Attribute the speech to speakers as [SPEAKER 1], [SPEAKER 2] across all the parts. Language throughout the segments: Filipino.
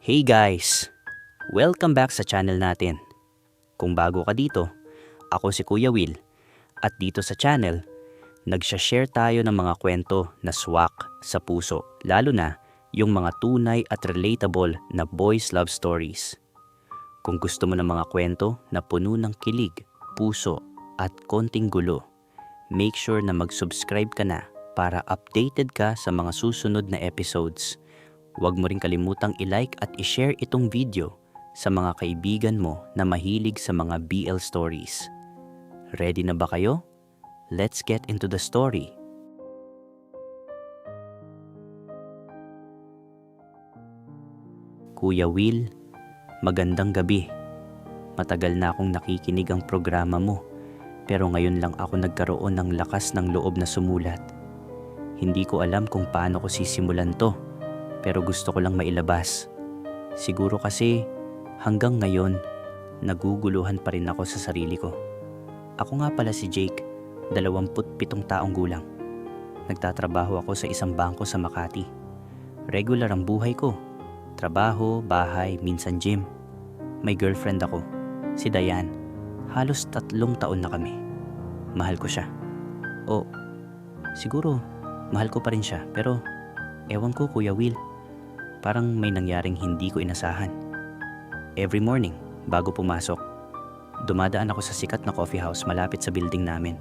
[SPEAKER 1] Hey guys! Welcome back sa channel natin. Kung bago ka dito, ako si Kuya Will at dito sa channel, nagsha-share tayo ng mga kwento na swak sa puso, lalo na yung mga tunay at relatable na boys love stories. Kung gusto mo ng mga kwento na puno ng kilig, puso at konting gulo, make sure na mag-subscribe ka na para updated ka sa mga susunod na episodes. Huwag mo rin kalimutang i-like at i-share itong video sa mga kaibigan mo na mahilig sa mga BL stories. Ready na ba kayo? Let's get into the story. Kuya Will, magandang gabi. Matagal na akong nakikinig ang programa mo, pero ngayon lang ako nagkaroon ng lakas ng loob na sumulat. Hindi ko alam kung paano ko sisimulan to, pero gusto ko lang mailabas. Siguro kasi hanggang ngayon, naguguluhan pa rin ako sa sarili ko. Ako nga pala si Jake, 27 taong gulang. Nagtatrabaho ako sa isang bangko sa Makati. Regular ang buhay ko. Trabaho, bahay, minsan gym. May girlfriend ako, si Diane. Halos 3 taon na kami. Mahal ko siya. O, siguro mahal ko pa rin siya, pero ewan ko, Kuya Will. Parang may nangyaring hindi ko inasahan. Every morning, bago pumasok, dumadaan ako sa sikat na coffee house malapit sa building namin.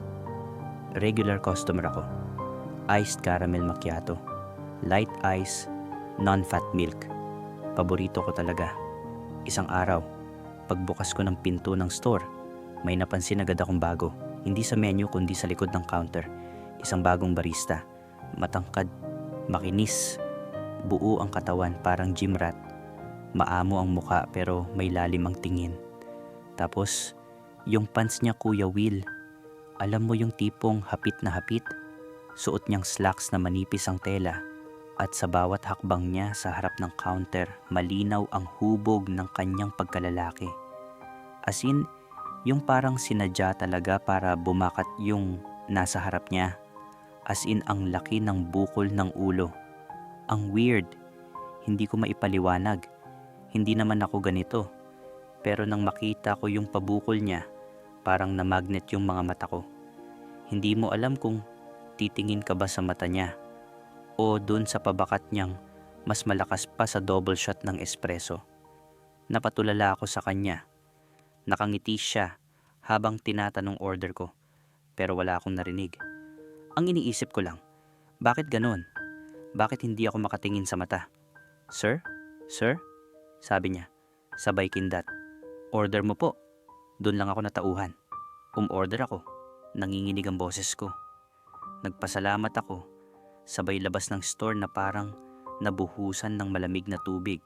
[SPEAKER 1] Regular customer ako. Iced caramel macchiato, light ice, non-fat milk. Paborito ko talaga. Isang araw, pagbukas ko ng pinto ng store, may napansin agad akong bago. Hindi sa menu kundi sa likod ng counter. Isang bagong barista. Matangkad, makinis, buo ang katawan parang gym rat. Maamo ang muka pero may lalim ang tingin. Tapos, yung pants niya, Kuya Will. Alam mo yung tipong hapit na hapit? Suot niyang slacks na manipis ang tela. At sa bawat hakbang niya sa harap ng counter, malinaw ang hubog ng kanyang pagkalalaki. As in, yung parang sinadya talaga para bumakat yung nasa harap niya. As in, ang laki ng bukol ng ulo. Ang weird. Hindi ko maipaliwanag. Hindi naman ako ganito. Pero nang makita ko yung pabukol niya, parang na-magnet yung mga mata ko. Hindi mo alam kung titingin ka ba sa mata niya o dun sa pabakat niyang mas malakas pa sa double shot ng espresso. Napatulala ako sa kanya. Nakangiti siya habang tinatanong order ko, pero wala akong narinig. Ang iniisip ko lang, bakit ganon? Bakit hindi ako makatingin sa mata? Sir? Sir? Sabi niya, sabay kindat. Order mo po. Doon lang ako natauhan. Order ako. Nanginginig ang boses ko. Nagpasalamat ako. Sabay labas ng store na parang nabuhusan ng malamig na tubig.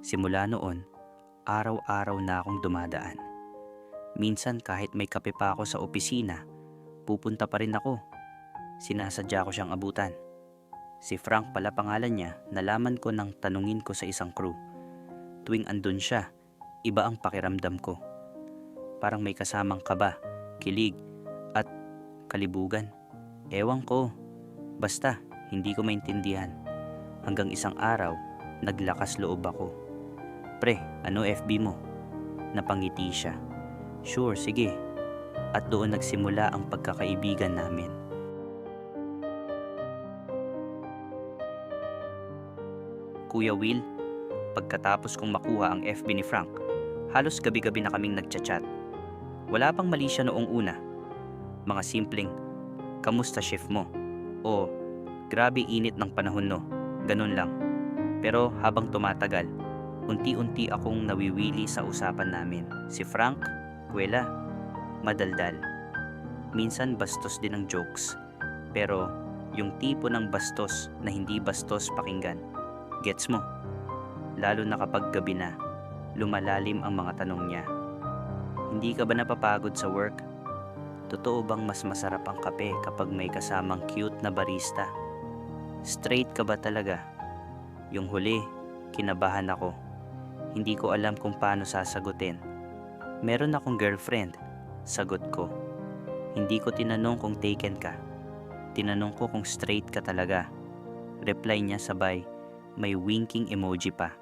[SPEAKER 1] Simula noon, araw-araw na akong dumadaan. Minsan kahit may kape pa ako sa opisina, pupunta pa rin ako. Sinasadya ko siyang abutan. Si Frank pala pangalan niya, nalaman ko nang tanungin ko sa isang crew. Tuwing andun siya, iba ang pakiramdam ko. Parang may kasamang kaba, kilig, at kalibugan. Ewan ko, basta hindi ko maintindihan. Hanggang isang araw, naglakas loob ako. Pre, ano FB mo? Napangiti siya. Sure, sige. At doon nagsimula ang pagkakaibigan namin. Kuya Will, pagkatapos kong makuha ang FB ni Frank, halos gabi-gabi na kaming nagchat-chat. Wala pang mali siya noong una. Mga simpleng, kamusta shift mo? O, grabe init ng panahon no. Ganun lang. Pero habang tumatagal, unti-unti akong nawiwili sa usapan namin. Si Frank, kwela, madaldal. Minsan bastos din ang jokes. Pero yung tipo ng bastos na hindi bastos pakinggan. Gets mo? Lalo na kapag gabi na, lumalalim ang mga tanong niya. Hindi ka ba napapagod sa work? Totoo bang mas masarap ang kape kapag may kasamang cute na barista? Straight ka ba talaga? Yung huli, kinabahan ako. Hindi ko alam kung paano sasagutin. Meron akong girlfriend, sagot ko. Hindi ko tinanong kung taken ka. Tinanong ko kung straight ka talaga. Reply niya sabay, may winking emoji pa.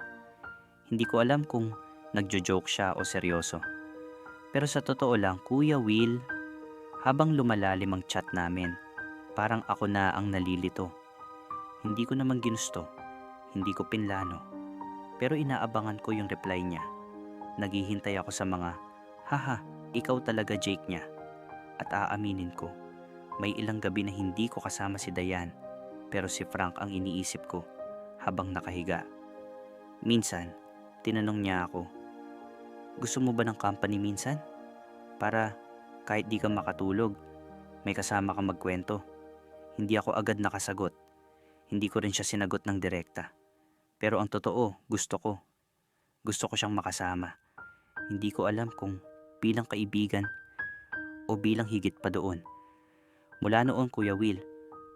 [SPEAKER 1] Hindi ko alam kung nagjo-joke siya o seryoso. Pero sa totoo lang, Kuya Will, habang lumalalim ang chat namin, parang ako na ang nalilito. Hindi ko naman ginusto, hindi ko pinlano, pero inaabangan ko yung reply niya. Naghihintay ako sa mga, haha, ikaw talaga Jake niya. At aaminin ko, may ilang gabi na hindi ko kasama si Dayan, pero si Frank ang iniisip ko habang nakahiga. Minsan, tinanong niya ako, gusto mo ba ng company minsan? Para kahit di ka makatulog, may kasama kang magkwento. Hindi ako agad nakasagot. Hindi ko rin siya sinagot ng direkta. Pero ang totoo, gusto ko. Gusto ko siyang makasama. Hindi ko alam kung bilang kaibigan o bilang higit pa doon. Mula noon, Kuya Will,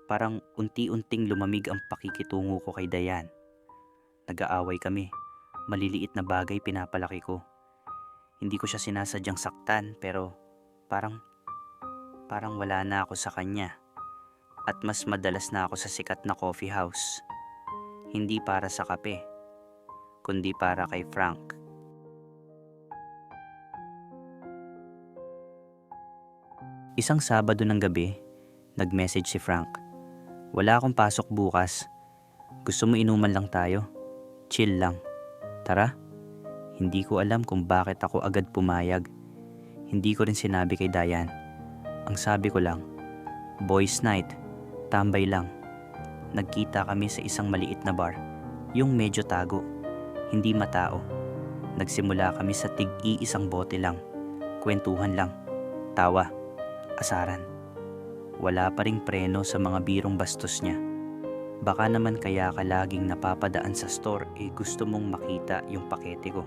[SPEAKER 1] parang unti-unting lumamig ang pakikitungo ko kay Dayan. Nag-aaway kami. Maliliit na bagay pinapalaki ko. Hindi ko siya sinasadyang saktan pero parang wala na ako sa kanya. At mas madalas na ako sa sikat na coffee house. Hindi para sa kape, kundi para kay Frank. Isang Sabado ng gabi, nag-message si Frank. Wala akong pasok bukas. Gusto mo inuman lang tayo? Chill lang. Tara? Hindi ko alam kung bakit ako agad pumayag. Hindi ko rin sinabi kay Dayan. Ang sabi ko lang, boys night, tambay lang. Nagkita kami sa isang maliit na bar, yung medyo tago, hindi matao. Nagsimula kami sa tig-iisang bote lang, kwentuhan lang, tawa, asaran. Wala pa ring preno sa mga birong bastos niya. Baka naman kaya ka laging napapadaan sa store gusto mong makita yung pakete ko.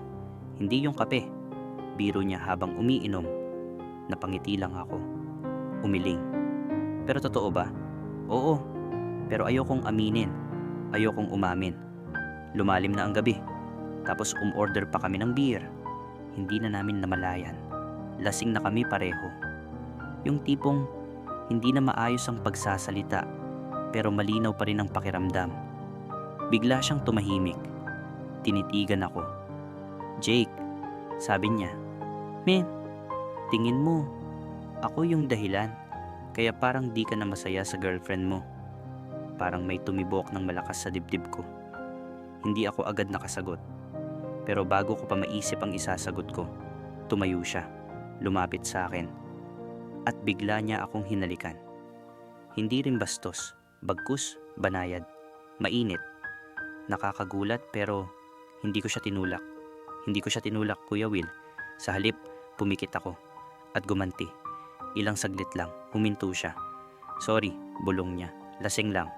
[SPEAKER 1] Hindi yung kape. Biro niya habang umiinom. Napangiti lang ako. Umiling. Pero totoo ba? Oo. Pero ayokong aminin. Ayokong umamin. Lumalim na ang gabi. Tapos umorder pa kami ng beer. Hindi na namin namalayan. Lasing na kami pareho. Yung tipong hindi na maayos ang pagsasalita pero malinaw pa rin ang pakiramdam. Bigla siyang tumahimik. Tinitigan ako. Jake, sabi niya, men, tingin mo, ako yung dahilan kaya parang di ka na masaya sa girlfriend mo. Parang may tumibok ng malakas sa dibdib ko. Hindi ako agad nakasagot. Pero bago ko pa maisip ang isasagot ko, tumayo siya, lumapit sa akin, at bigla niya akong hinalikan. Hindi rin bastos, bagkus, banayad, mainit. Nakakagulat pero hindi ko siya tinulak. Hindi ko siya tinulak, Kuya Will. Sa halip, pumikit ako at gumanti. Ilang saglit lang, huminto siya. Sorry, bulong niya. Lasing lang.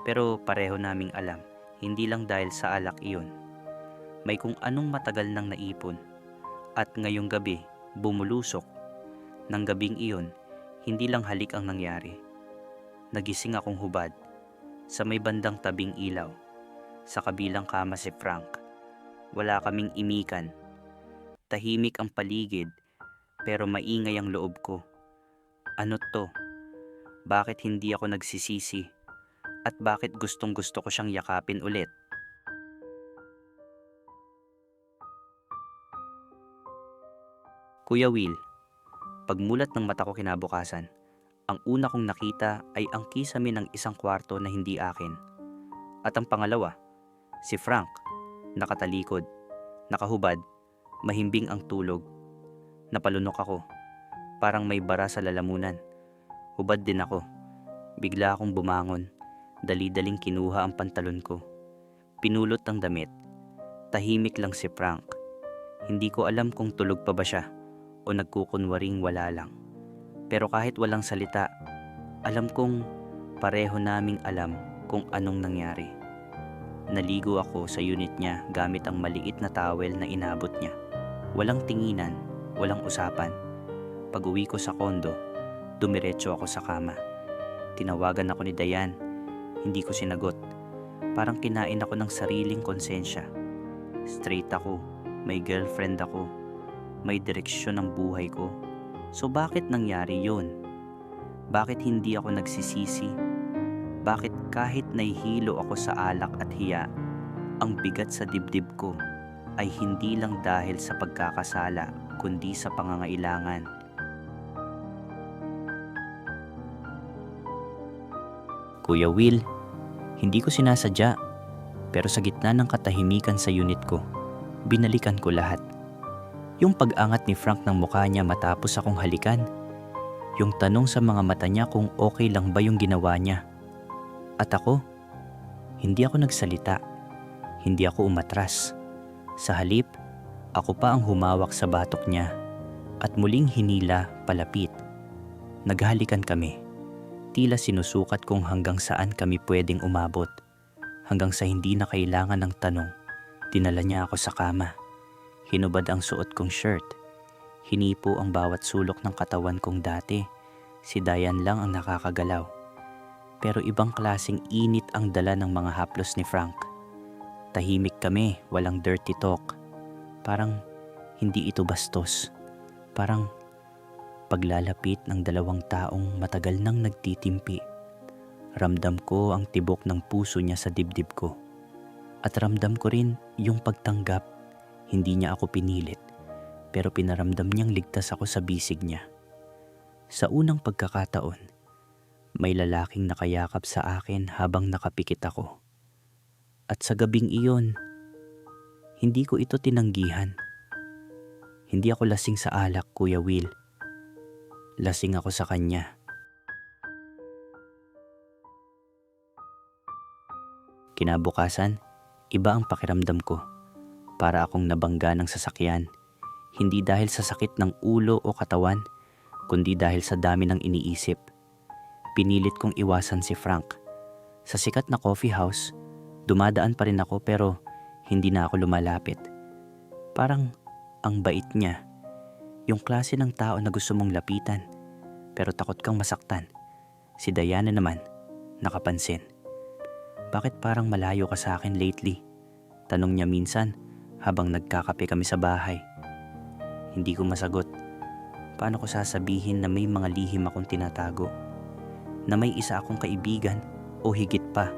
[SPEAKER 1] Pero pareho naming alam, hindi lang dahil sa alak iyon. May kung anong matagal nang naipon. At ngayong gabi, bumulusok. Nang gabing iyon, hindi lang halik ang nangyari. Nagising akong hubad. Sa may bandang tabing ilaw. Sa kabilang kama si Frank. Wala kaming imikan. Tahimik ang paligid, pero maingay ang loob ko. Ano to? Bakit hindi ako nagsisisi? At bakit gustong gusto ko siyang yakapin ulit? Kuya Will, pagmulat ng mata ko kinabukasan, ang una kong nakita ay ang kisame ng isang kwarto na hindi akin. At ang pangalawa, si Frank, nakatalikod, nakahubad, mahimbing ang tulog. Napalunok ako, parang may bara sa lalamunan. Hubad din ako. Bigla akong bumangon, dali-daling kinuha ang pantalon ko. Pinulot ang damit. Tahimik lang si Frank. Hindi ko alam kung tulog pa ba siya o nagkukunwaring wala lang. Pero kahit walang salita, alam kong pareho naming alam kung anong nangyari. Naligo ako sa unit niya gamit ang maliit na towel na inabot niya. Walang tinginan, walang usapan. Pag-uwi ko sa kondo, dumiretso ako sa kama. Tinawagan ako ni Dayan. Hindi ko sinagot. Parang kinain ako ng sariling konsensya. Straight ako, may girlfriend ako, may direksyon ng buhay ko. So bakit nangyari yun? Bakit hindi ako nagsisisi? Bakit kahit nahihilo ako sa alak at hiya, ang bigat sa dibdib ko, ay hindi lang dahil sa pagkakasala kundi sa pangangailangan. Kuya Will, hindi ko sinasadya, pero sa gitna ng katahimikan sa unit ko, binalikan ko lahat. Yung pag-angat ni Frank ng mukha niya matapos akong halikan. Yung tanong sa mga mata niya kung okay lang ba yung ginawa niya. At ako, hindi ako nagsalita. Hindi ako umatras. Sa halip, ako pa ang humawak sa batok niya at muling hinila palapit. Naghalikan kami. Tila sinusukat kung hanggang saan kami pwedeng umabot. Hanggang sa hindi na kailangan ng tanong, dinala niya ako sa kama. Hinubad ang suot kong shirt. Hinipo ang bawat sulok ng katawan kong dati. Si Diane lang ang nakakagalaw. Pero ibang klaseng init ang dala ng mga haplos ni Frank. Tahimik kami, walang dirty talk. Parang hindi ito bastos. Parang paglalapit ng dalawang taong matagal nang nagtitimpi. Ramdam ko ang tibok ng puso niya sa dibdib ko. At ramdam ko rin yung pagtanggap. Hindi niya ako pinilit, pero pinaramdam niyang ligtas ako sa bisig niya. Sa unang pagkakataon, may lalaking nakayakap sa akin habang nakapikit ako. At sa gabing iyon, hindi ko ito tinanggihan. Hindi ako lasing sa alak, Kuya Will. Lasing ako sa kanya. Kinabukasan, iba ang pakiramdam ko. Para akong nabangga ng sasakyan. Hindi dahil sa sakit ng ulo o katawan, kundi dahil sa dami ng iniisip. Pinilit kong iwasan si Frank. Sa sikat na coffee house, dumadaan pa rin ako pero hindi na ako lumalapit. Parang ang bait niya. Yung klase ng tao na gusto mong lapitan, pero takot kang masaktan. Si Diana naman, nakapansin. Bakit parang malayo ka sa akin lately? Tanong niya minsan habang nagkakape kami sa bahay. Hindi ko masagot. Paano ko sasabihin na may mga lihim akong tinatago? Na may isa akong kaibigan o higit pa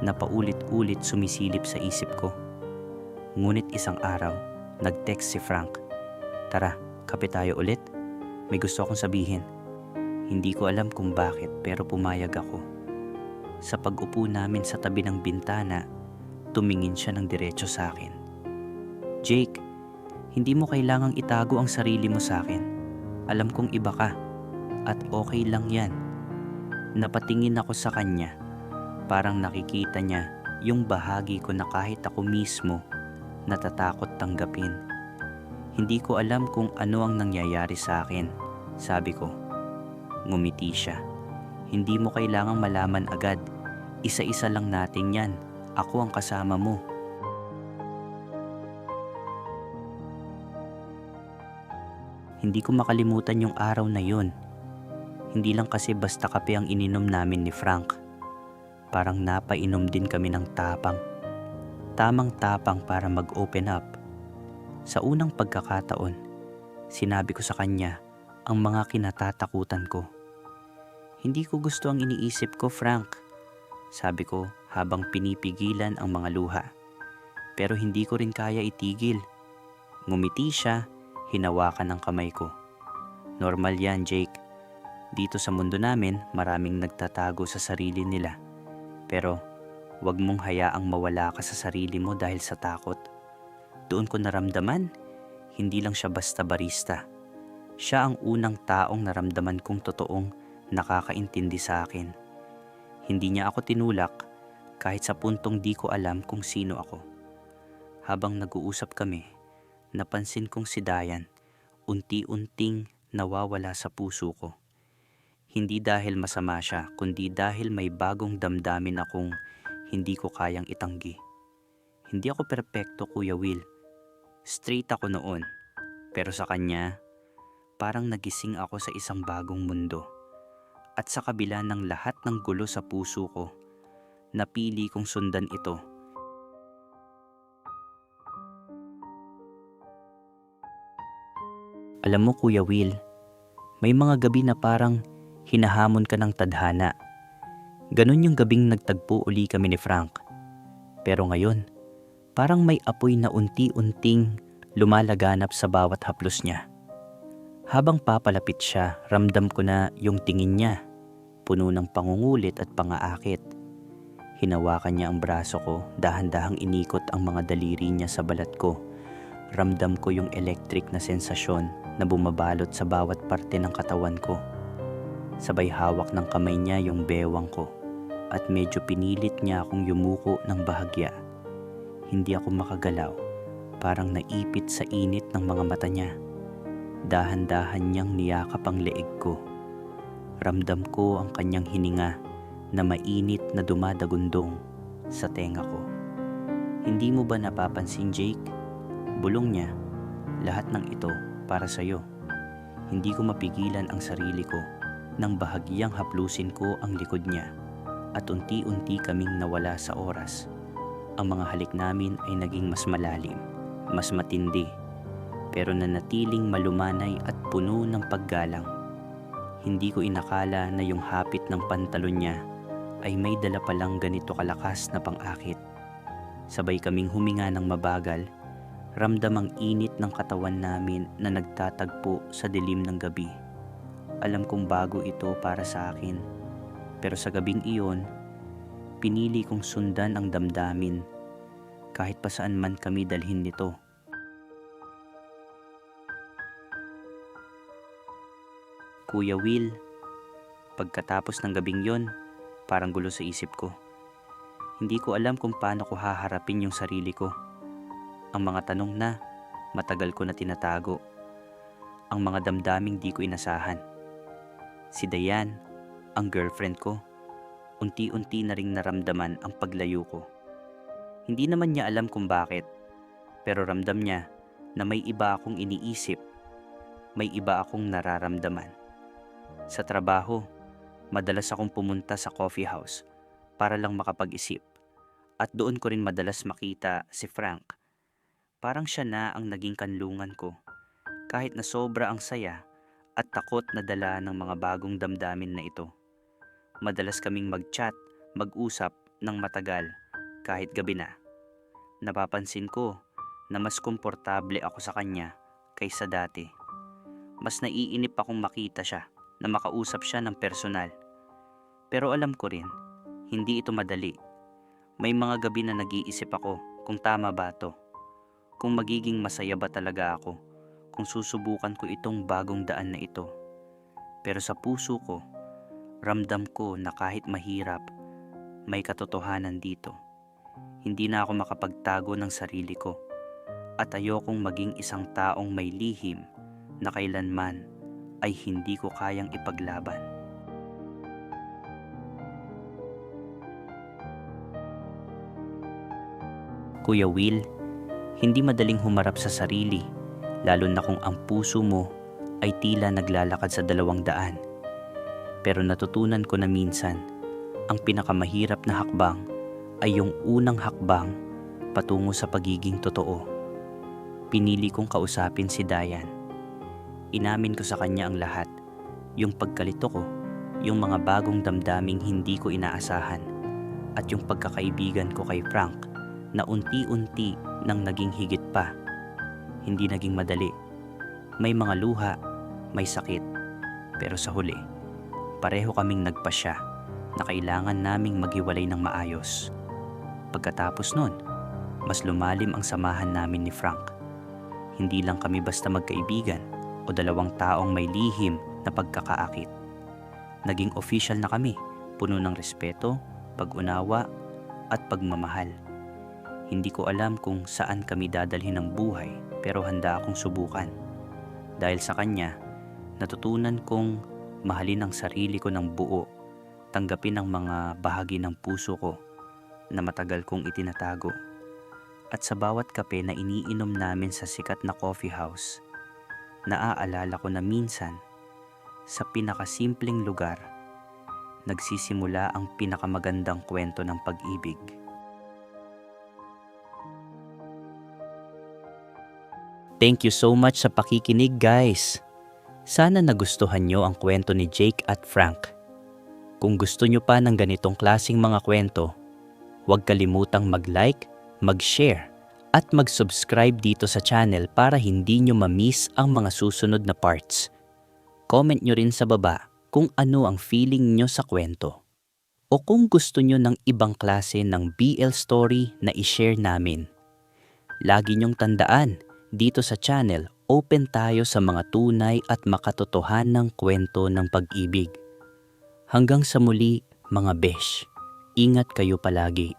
[SPEAKER 1] na paulit-ulit sumisilip sa isip ko. Ngunit isang araw, nag-text si Frank. Tara, kape tayo ulit. May gusto akong sabihin. Hindi ko alam kung bakit pero pumayag ako. Sa pag-upo namin sa tabi ng bintana, tumingin siya ng diretso sa akin. Jake, hindi mo kailangang itago ang sarili mo sa akin. Alam kong iba ka at okay lang yan. Napatingin ako sa kanya. Parang nakikita niya yung bahagi ko na kahit ako mismo natatakot tanggapin. Hindi ko alam kung ano ang nangyayari sa akin, sabi ko. Ngumiti siya. Hindi mo kailangang malaman agad. Isa-isa lang natin yan. Ako ang kasama mo. Hindi ko makalimutan yung araw na yun. Hindi lang kasi basta kape ang ininom namin ni Frank. Parang napainom din kami ng tapang. Tamang tapang para mag-open up. Sa unang pagkakataon, sinabi ko sa kanya ang mga kinatatakutan ko. Hindi ko gusto ang iniisip ko, Frank. Sabi ko habang pinipigilan ang mga luha. Pero hindi ko rin kaya itigil. Ngumiti siya. Hinawakan ng kamay ko. Normal yan, Jake. Dito sa mundo namin, maraming nagtatago sa sarili nila. Pero, wag mong hayaang mawala ka sa sarili mo dahil sa takot. Doon ko naramdaman, hindi lang siya basta barista. Siya ang unang taong naramdaman kong totoong nakakaintindi sa akin. Hindi niya ako tinulak kahit sa puntong di ko alam kung sino ako. Habang nag-uusap kami, napansin kong si Diane unti-unting nawawala sa puso ko. Hindi dahil masama siya, kundi dahil may bagong damdamin akong hindi ko kayang itanggi. Hindi ako perpekto, Kuya Will. Straight ako noon. Pero sa kanya, parang nagising ako sa isang bagong mundo. At sa kabila ng lahat ng gulo sa puso ko, napili kong sundan ito. Alam mo, Kuya Will, may mga gabi na parang hinahamon ka ng tadhana. Ganun yung gabing nagtagpo uli kami ni Frank. Pero ngayon, Parang may apoy na unti-unting lumalaganap sa bawat haplos niya. Habang papalapit siya, ramdam ko na yung tingin niya, puno ng pangungulit at pangaakit. Hinawakan niya ang braso ko, dahan-dahang inikot ang mga daliri niya sa balat ko. Ramdam ko yung electric na sensasyon na bumabalot sa bawat parte ng katawan ko. Sabay hawak ng kamay niya yung bewang ko at medyo pinilit niya akong yumuko ng bahagya. Hindi ako makagalaw, parang naipit sa init ng mga mata niya. Dahan-dahan niyang niyakap ang leeg ko. Ramdam ko ang kanyang hininga na mainit na dumadagundong sa tenga ko. Hindi mo ba napapansin, Jake? Bulong niya, lahat ng ito para sa'yo. Hindi ko mapigilan ang sarili ko nang bahagyang haplusin ko ang likod niya at unti-unti kaming nawala sa oras. Ang mga halik namin ay naging mas malalim, mas matindi, pero nanatiling malumanay at puno ng paggalang. Hindi ko inakala na yung hapit ng pantalon niya ay may dala palang ganito kalakas na pang-akit. Sabay kaming huminga ng mabagal, ramdam ang init ng katawan namin na nagtatagpo sa dilim ng gabi. Alam kong bago ito para sa akin, pero sa gabing iyon, pinili kong sundan ang damdamin kahit pa saan man kami dalhin nito. Kuya Will, pagkatapos ng gabing yon, parang gulo sa isip ko. Hindi ko alam kung paano ko haharapin yung sarili ko. Ang mga tanong na matagal ko na tinatago. Ang mga damdaming di ko inasahan. Si Dayan, ang girlfriend ko, unti-unti na ring naramdaman ang paglayo ko. Hindi naman niya alam kung bakit, pero ramdam niya na may iba akong iniisip, may iba akong nararamdaman. Sa trabaho, madalas akong pumunta sa coffee house para lang makapag-isip, at doon ko rin madalas makita si Frank. Parang siya na ang naging kanlungan ko, kahit na sobra ang saya at takot na dala ng mga bagong damdamin na ito. Madalas kaming mag-chat, mag-usap ng matagal kahit gabi na. Napapansin ko na mas komportable ako sa kanya kaysa dati. Mas naiinip akong makita siya, na makausap siya ng personal. Pero alam ko rin, hindi ito madali. May mga gabi na nag-iisip ako kung tama ba to, kung magiging masaya ba talaga ako, kung susubukan ko itong bagong daan na ito. Pero sa puso ko, ramdam ko na kahit mahirap, may katotohanan dito. Hindi na ako makapagtago ng sarili ko at ayokong maging isang taong may lihim na kailanman ay hindi ko kayang ipaglaban. Kuya Will, hindi madaling humarap sa sarili, lalo na kung ang puso mo ay tila naglalakad sa 200. Pero natutunan ko na minsan, ang pinakamahirap na hakbang ay yung unang hakbang patungo sa pagiging totoo. Pinili kong kausapin si Dayan. Inamin ko sa kanya ang lahat, yung pagkalito ko, yung mga bagong damdaming hindi ko inaasahan, at yung pagkakaibigan ko kay Frank na unti-unti nang naging higit pa. Hindi naging madali. May mga luha, may sakit, pero sa huli, pareho kaming nagpasya na kailangan naming maghiwalay ng maayos. Pagkatapos nun, mas lumalim ang samahan namin ni Frank. Hindi lang kami basta magkaibigan o dalawang taong may lihim na pagkakaakit. Naging official na kami, puno ng respeto, pag-unawa at pagmamahal. Hindi ko alam kung saan kami dadalhin ng buhay, pero handa akong subukan. Dahil sa kanya, natutunan kong mahalin ang sarili ko ng buo, tanggapin ang mga bahagi ng puso ko na matagal kong itinatago. At sa bawat kape na iniinom namin sa sikat na coffee house, naaalala ko na minsan, sa pinakasimpleng lugar, nagsisimula ang pinakamagandang kwento ng pag-ibig. Thank you so much sa pakikinig, guys. Sana nagustuhan nyo ang kwento ni Jake at Frank. Kung gusto nyo pa ng ganitong klaseng mga kwento, huwag kalimutang mag-like, mag-share at mag-subscribe dito sa channel para hindi nyo ma-miss ang mga susunod na parts. Comment nyo rin sa baba kung ano ang feeling nyo sa kwento. O kung gusto nyo ng ibang klase ng BL story na i-share namin. Lagi nyong tandaan, dito sa channel, open tayo sa mga tunay at makatotohanang kwento ng pag-ibig. Hanggang sa muli, mga besh, ingat kayo palagi.